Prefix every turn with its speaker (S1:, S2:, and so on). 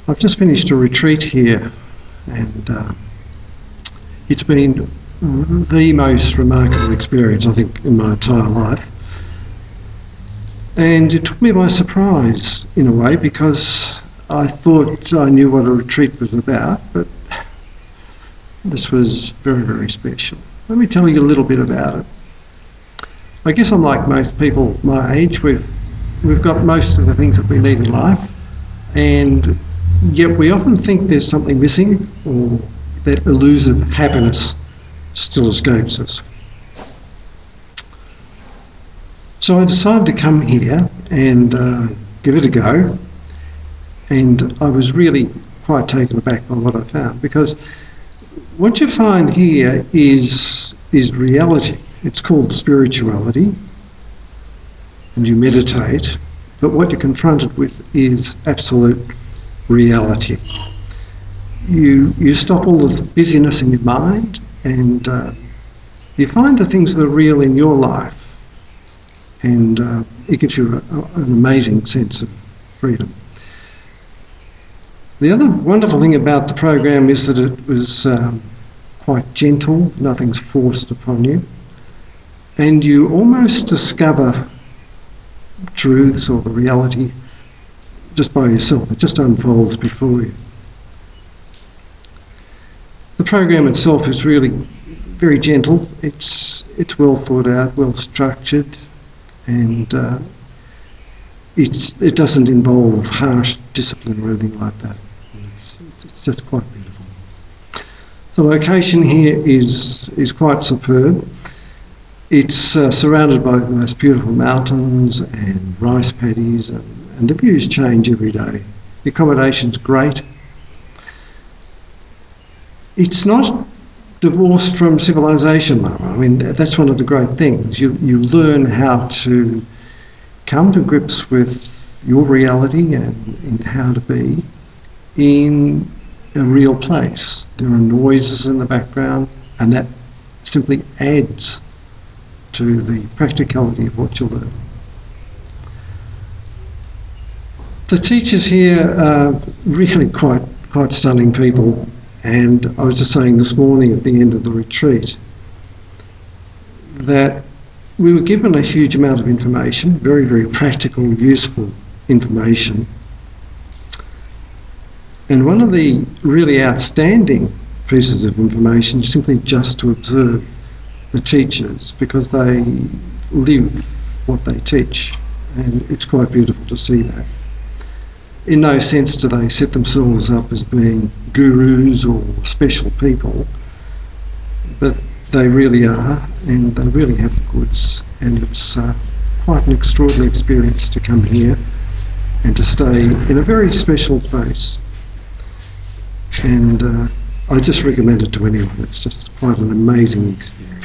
S1: I've just finished a retreat here, and it's been the most remarkable experience, I think, in my entire life. And it took me by surprise, in a way, because I thought I knew what a retreat was about, but this was very, very special. Let me tell you a little bit about it. I guess I'm like most people my age. We've got most of the things that we need in life, and yet we often think there's something missing, or that elusive happiness still escapes us. So I decided to come here and give it a go, and I was really quite taken aback by what I found, because what you find here is reality. It's called spirituality, and you meditate, but what you're confronted with is absolute reality. You stop all the busyness in your mind, and you find the things that are real in your life, and it gives you an amazing sense of freedom. The other wonderful thing about the program is that it was quite gentle, nothing's forced upon you, and you almost discover truths or the reality just by yourself. It just unfolds before you. The program itself is really very gentle. It's well thought out, well structured, and it doesn't involve harsh discipline or anything like that. It's just quite beautiful. The location here is quite superb. It's surrounded by the most beautiful mountains and rice paddies, and the views change every day. The accommodation's great. It's not divorced from civilization, though. I mean, that's one of the great things. You learn how to come to grips with your reality and how to be in a real place. There are noises in the background, and that simply adds to the practicality of what you learn. The teachers here are really quite stunning people, and I was just saying this morning at the end of the retreat that we were given a huge amount of information, very, very practical, useful information. And one of the really outstanding pieces of information is simply just to observe the teachers, because they live what they teach, and it's quite beautiful to see that. In no sense do they set themselves up as being gurus or special people, but they really are, and they really have the goods, and it's quite an extraordinary experience to come here and to stay in a very special place. And I just recommend it to anyone. It's just quite an amazing experience.